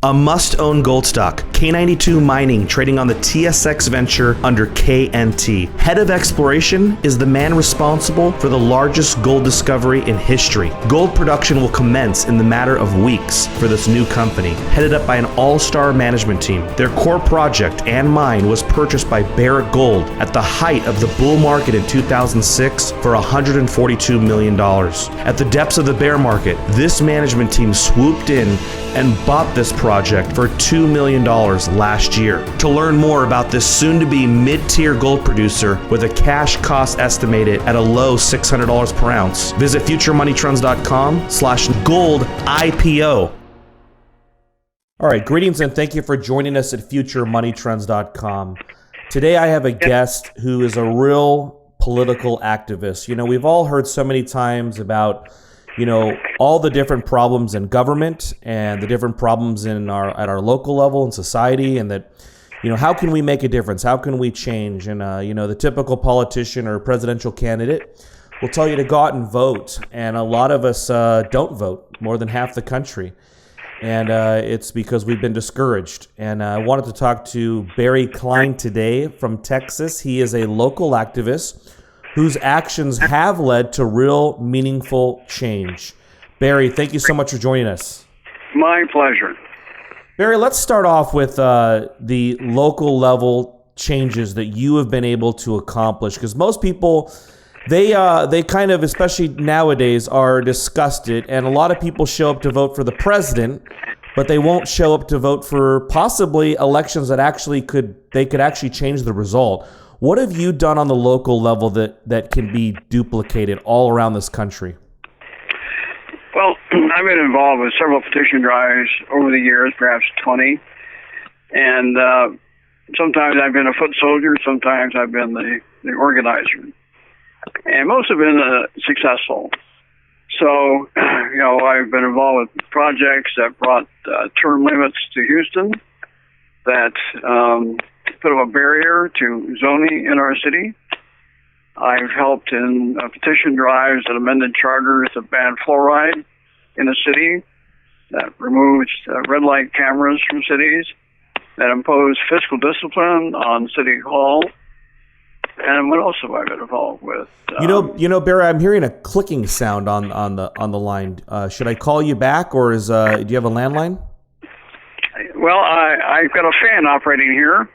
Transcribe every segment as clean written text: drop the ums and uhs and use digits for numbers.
A must-own gold stock, K92 Mining, trading on the TSX Venture under KNT. Head of exploration is the man responsible for the largest gold discovery in history. Gold production will commence in the matter of weeks for this new company, headed up by an all-star management team. Their core project and mine was purchased by Barrick Gold at the height of the bull market in 2006 for $142 million. At the depths of the bear market, this management team swooped in and bought this project for $2 million last year. To learn more about this soon-to-be mid-tier gold producer with a cash cost estimated at a low $600 per ounce, visit futuremoneytrends.com/gold IPO. All right, greetings and thank you for joining us at futuremoneytrends.com. Today I have a guest who is a real political activist. You know, we've all heard so many times about all the different problems in government and the different problems at our local level in society, and that, how can we make a difference? How can we change? And, the typical politician or presidential candidate will tell you to go out and vote. And a lot of us don't vote, more than half the country. And it's because we've been discouraged. And I wanted to talk to Barry Klein today from Texas. He is a local activist whose actions have led to real meaningful change. Barry, thank you so much for joining us. My pleasure. Barry, let's start off with the local level changes that you have been able to accomplish, because most people, they kind of, especially nowadays, are disgusted, and a lot of people show up to vote for the president, but they won't show up to vote for possibly elections that could actually change the result. What have you done on the local level that can be duplicated all around this country? Well, I've been involved with several petition drives over the years, perhaps 20. And sometimes I've been a foot soldier, sometimes I've been the organizer. And most have been successful. So, I've been involved with projects that brought term limits to Houston, that put up a barrier to zoning in our city. I've helped in petition drives that amended charters that banned fluoride in the city, that removed red light cameras from cities, that imposed fiscal discipline on City Hall. And what else have I been involved with? Barry, I'm hearing a clicking sound on the line. Should I call you back, or do you have a landline? Well, I've got a fan operating here,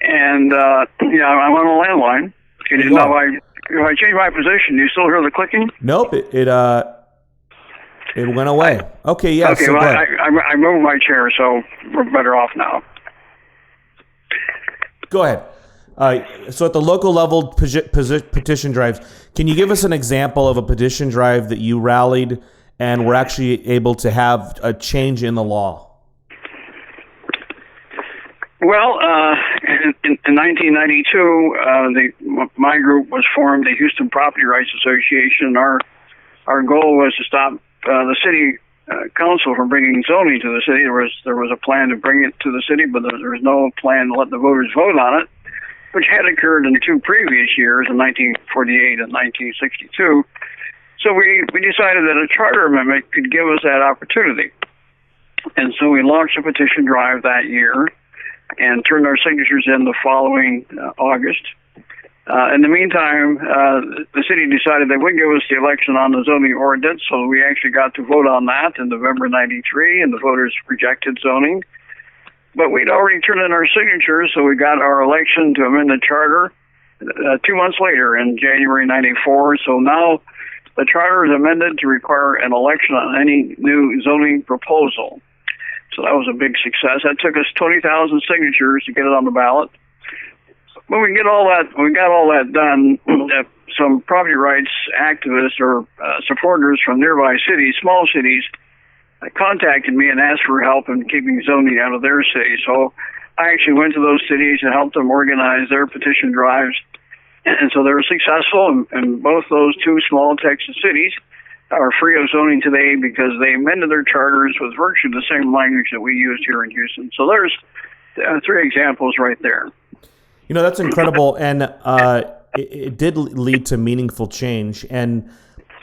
and I'm on a landline. Can you know if I change my position, do you still hear the clicking? Nope, it went away. Okay, yeah. Okay, well, I moved my chair, so we're better off now. Go ahead. So at the local level petition drives, can you give us an example of a petition drive that you rallied and were actually able to have a change in the law? Well, in 1992, my group was formed, the Houston Property Rights Association. Our goal was to stop the city council from bringing zoning to the city. There was a plan to bring it to the city, but there was no plan to let the voters vote on it, which had occurred in the two previous years, in 1948 and 1962. So we decided that a charter amendment could give us that opportunity. And so we launched a petition drive that year and turned our signatures in the following August. In the meantime, the city decided they would give us the election on the zoning ordinance, so we actually got to vote on that in November 93, and the voters rejected zoning. But we'd already turned in our signatures, so we got our election to amend the charter 2 months later in January 94. So now the charter is amended to require an election on any new zoning proposal. So that was a big success. That took us 20,000 signatures to get it on the ballot. When we got all that done, some property rights activists or supporters from nearby cities, small cities, contacted me and asked for help in keeping zoning out of their city. So I actually went to those cities and helped them organize their petition drives. And so they were successful, and both those two small Texas cities are free of zoning today because they amended their charters with virtually the same language that we used here in Houston. So there's 3 examples right there. That's incredible, and it did lead to meaningful change. And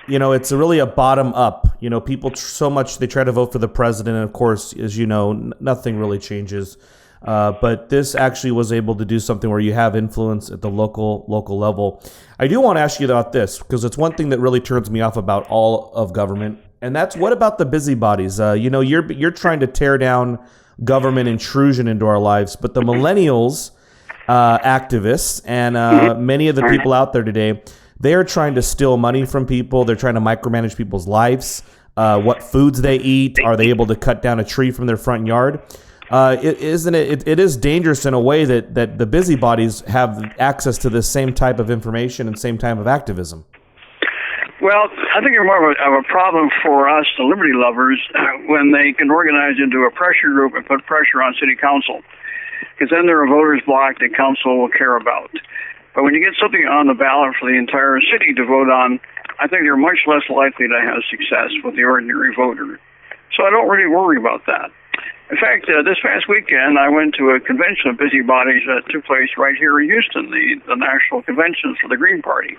it's really a bottom up. People so much they try to vote for the president, and of course, as you know, nothing really changes. But this actually was able to do something where you have influence at the local level. I do want to ask you about this because it's one thing that really turns me off about all of government, and that's what about the busybodies? You're trying to tear down government intrusion into our lives, but the millennials, activists, and many of the people out there today, they are trying to steal money from people. They're trying to micromanage people's lives. What foods they eat? Are they able to cut down a tree from their front yard? It is dangerous in a way that the busybodies have access to this same type of information and same type of activism. Well, I think it's more of a problem for us, the liberty lovers, when they can organize into a pressure group and put pressure on city council, because then there are voters block that council will care about. But when you get something on the ballot for the entire city to vote on, I think they're much less likely to have success with the ordinary voter. So I don't really worry about that. In fact, this past weekend, I went to a convention of busybodies that took place right here in Houston, the national convention for the Green Party.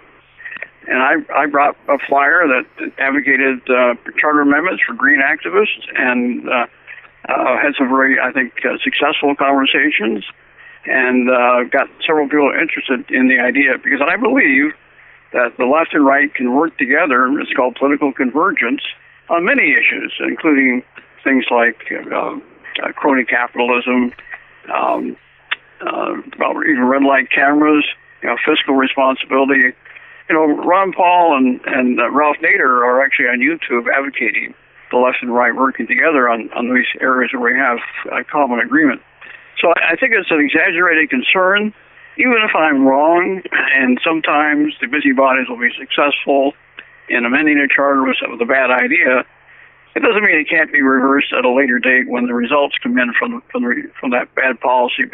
And I brought a flyer that advocated charter amendments for green activists and had some very, I think, successful conversations and got several people interested in the idea, because I believe that the left and right can work together. It's called political convergence on many issues, including things like crony capitalism, even red light cameras, fiscal responsibility. Ron Paul and Ralph Nader are actually on YouTube advocating the left and right working together on these areas where we have a common agreement. So I think it's an exaggerated concern, even if I'm wrong, and sometimes the busybodies will be successful in amending a charter with a bad idea. It doesn't mean it can't be reversed at a later date when the results come in from that bad policy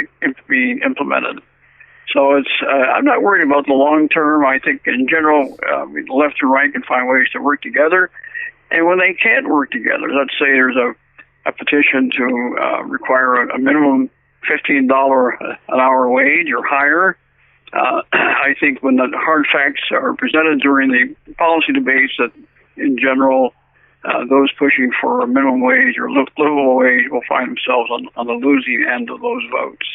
being implemented. So I'm not worried about the long term. I think in general, the left and right can find ways to work together. And when they can't work together, let's say there's a petition to require a minimum $15 an hour wage or higher. I think when the hard facts are presented during the policy debates, that in general, those pushing for a minimum wage or livable wage will find themselves on the losing end of those votes.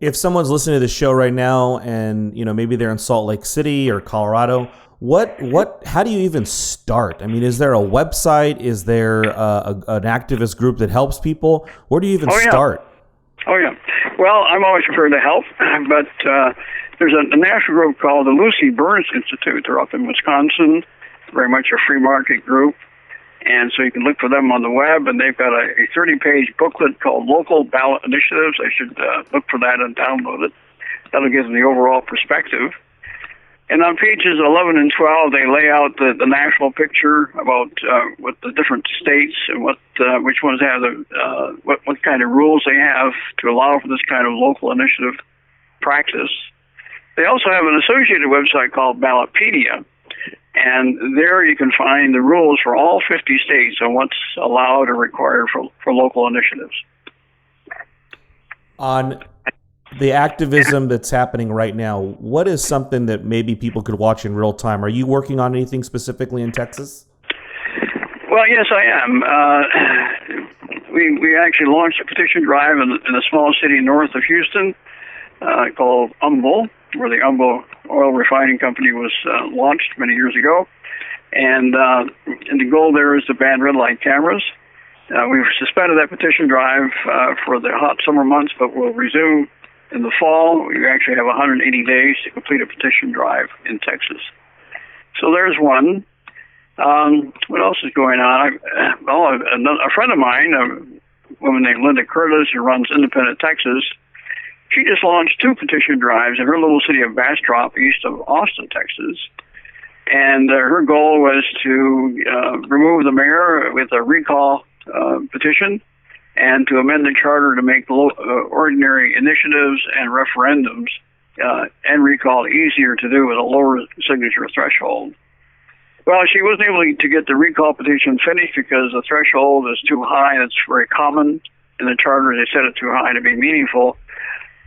If someone's listening to the show right now and, maybe they're in Salt Lake City or Colorado, how do you even start? I mean, is there a website? Is there an activist group that helps people? Where do you even start? Oh, yeah. Well, I'm always prepared to help, but there's a national group called the Lucy Burns Institute. They're up in Wisconsin, very much a free market group. And so you can look for them on the web, and they've got a 30-page booklet called Local Ballot Initiatives. I should look for that and download it. That'll give them the overall perspective. And on pages 11 and 12, they lay out the national picture about what the different states and which ones have what kind of rules they have to allow for this kind of local initiative practice. They also have an associated website called Ballotpedia. And there you can find the rules for all 50 states on what's allowed or required for local initiatives. On the activism that's happening right now, what is something that maybe people could watch in real time? Are you working on anything specifically in Texas? Well, yes, I am. We actually launched a petition drive in a small city north of Houston called Humble, where the Humble Oil Refining Company was launched many years ago. And the goal there is to ban red light cameras. We've suspended that petition drive for the hot summer months, but we'll resume in the fall. We actually have 180 days to complete a petition drive in Texas. So there's one. What else is going on? A friend of mine, a woman named Linda Curtis, who runs Independent Texas, she just launched 2 petition drives in her little city of Bastrop, east of Austin, Texas. And her goal was to remove the mayor with a recall petition and to amend the charter to make ordinary initiatives and referendums and recall easier to do with a lower signature threshold. Well, she wasn't able to get the recall petition finished because the threshold is too high. It's very common in the charter. They set it too high to be meaningful.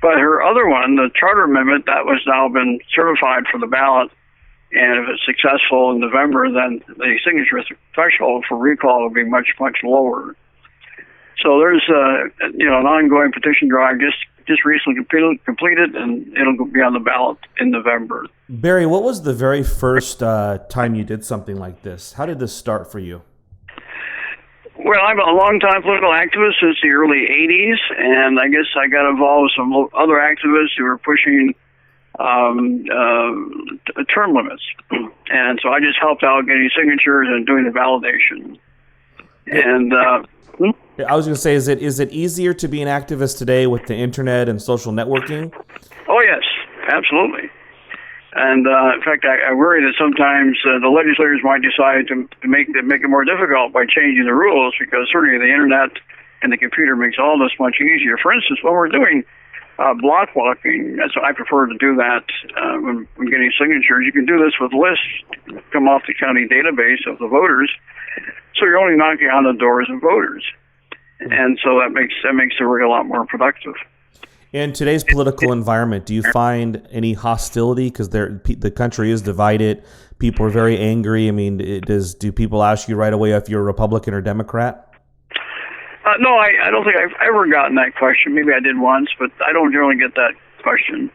But her other one, the charter amendment, that was now been certified for the ballot, And if it's successful in November, then the signature threshold for recall will be much, much lower. So there's an ongoing petition drive just recently completed, and it'll be on the ballot in November. Barry, what was the very first time you did something like this? How did this start for you? Well, I'm a long-time political activist since the early 80s, and I guess I got involved with some other activists who were pushing term limits. And so I just helped out getting signatures and doing the validation. And I was going to say, is it easier to be an activist today with the internet and social networking? Oh, yes, absolutely. And in fact, I worry that sometimes the legislators might decide to make it more difficult by changing the rules, because certainly the internet and the computer makes all this much easier. For instance, when we're doing block walking, so I prefer to do that when getting signatures. You can do this with lists come off the county database of the voters, so you're only knocking on the doors of voters, and so that makes the work a lot more productive. In today's political environment, do you find any hostility? Because the country is divided. People are very angry. I mean, do people ask you right away if you're a Republican or Democrat? No, I don't think I've ever gotten that question. Maybe I did once, but I don't generally get that question.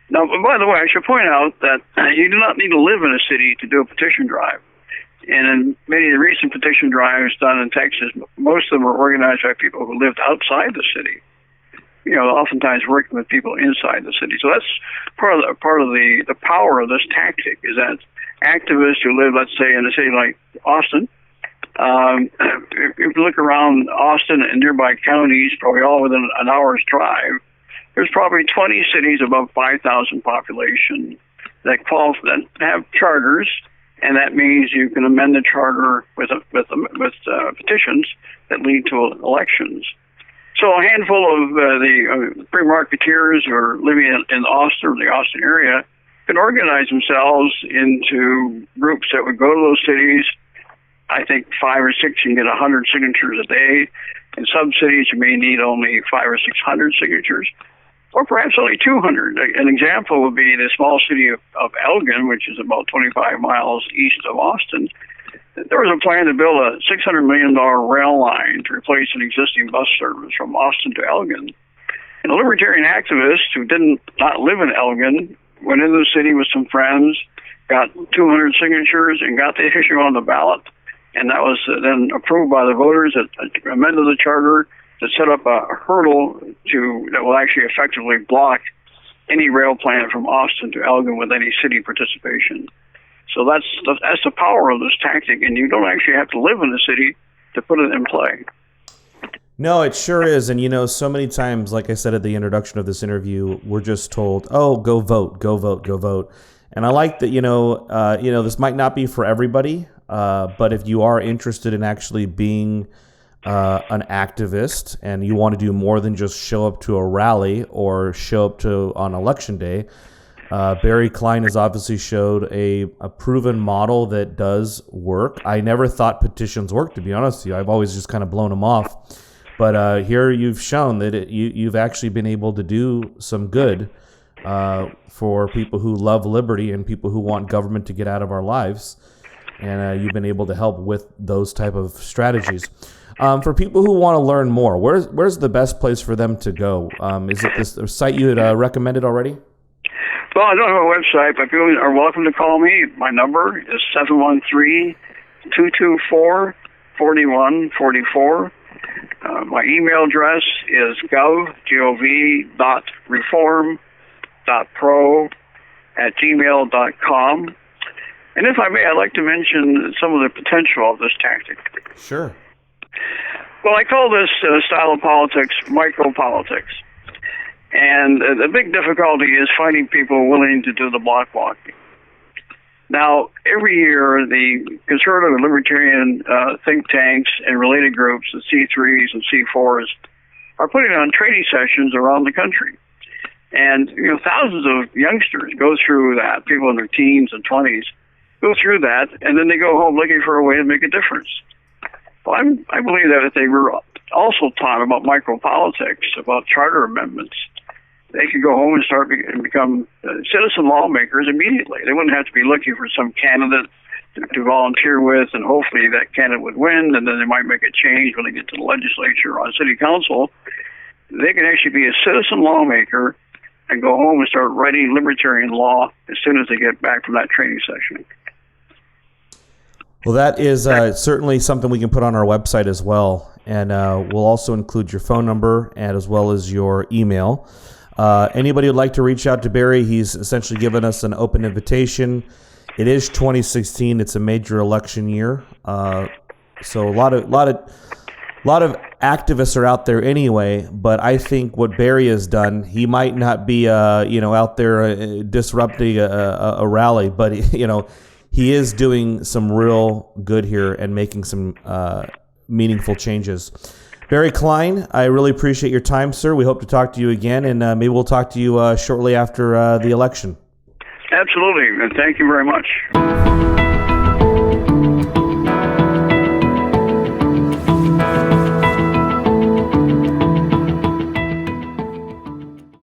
Now, by the way, I should point out that you do not need to live in a city to do a petition drive. And in many of the recent petition drives done in Texas, most of them were organized by people who lived outside the city. Oftentimes working with people inside the city. So that's part of the power of this tactic, is that activists who live, let's say, in a city like Austin, if you look around Austin and nearby counties, probably all within an hour's drive, there's probably 20 cities above 5,000 population that have charters, and that means you can amend the charter with petitions that lead to elections. So a handful of the free marketeers who are living in Austin or the Austin area can organize themselves into groups that would go to those cities. I think 5 or 6, you can get 100 signatures a day. In some cities, you may need only 500 or 600 signatures, or perhaps only 200. An example would be the small city of Elgin, which is about 25 miles east of Austin. There was a plan to build a $600 million rail line to replace an existing bus service from Austin to Elgin. And a libertarian activist who did not live in Elgin went into the city with some friends, got 200 signatures, and got the issue on the ballot. And that was then approved by the voters that amended the charter to set up a hurdle that will actually effectively block any rail plan from Austin to Elgin with any city participation. So that's the power of this tactic, and you don't actually have to live in the city to put it in play. No, it sure is. And, so many times, like I said at the introduction of this interview, we're just told, oh, go vote, go vote, go vote. And I like that, this might not be for everybody, but if you are interested in actually being an activist and you want to do more than just show up to a rally or show up on election day, Barry Klein has obviously showed a proven model that does work. I never thought petitions worked, to be honest with you. I've always just kind of blown them off. But here you've shown that you've actually been able to do some good for people who love liberty and people who want government to get out of our lives. And you've been able to help with those type of strategies. For people who want to learn more, where's the best place for them to go? Is it this site you had recommended already? Well, I don't have a website, but people are welcome to call me. My number is 713-224-4144. My email address is gov.reform.pro@gmail.com. And if I may, I'd like to mention some of the potential of this tactic. Sure. Well, I call this style of politics micropolitics. And the big difficulty is finding people willing to do the block walking. Now, every year, the conservative and libertarian think tanks and related groups, the C3s and C4s, are putting on training sessions around the country. And, thousands of youngsters go through that, people in their teens and 20s, go through that, and then they go home looking for a way to make a difference. Well, I believe that if they were also taught about micropolitics, about charter amendments, they could go home and become citizen lawmakers immediately. They wouldn't have to be looking for some candidate to volunteer with, and hopefully that candidate would win, and then they might make a change when they get to the legislature or on city council. They can actually be a citizen lawmaker and go home and start writing libertarian law as soon as they get back from that training session. Well, that is certainly something we can put on our website as well, and we'll also include your phone number and as well as your email. Anybody who'd like to reach out to Barry, he's essentially given us an open invitation. It is 2016. It's a major election year, so a lot of activists are out there anyway. But I think what Barry has done, he might not be out there disrupting a rally, but he is doing some real good here and making some meaningful changes. Barry Klein, I really appreciate your time, sir. We hope to talk to you again, and maybe we'll talk to you shortly after the election. Absolutely, and thank you very much.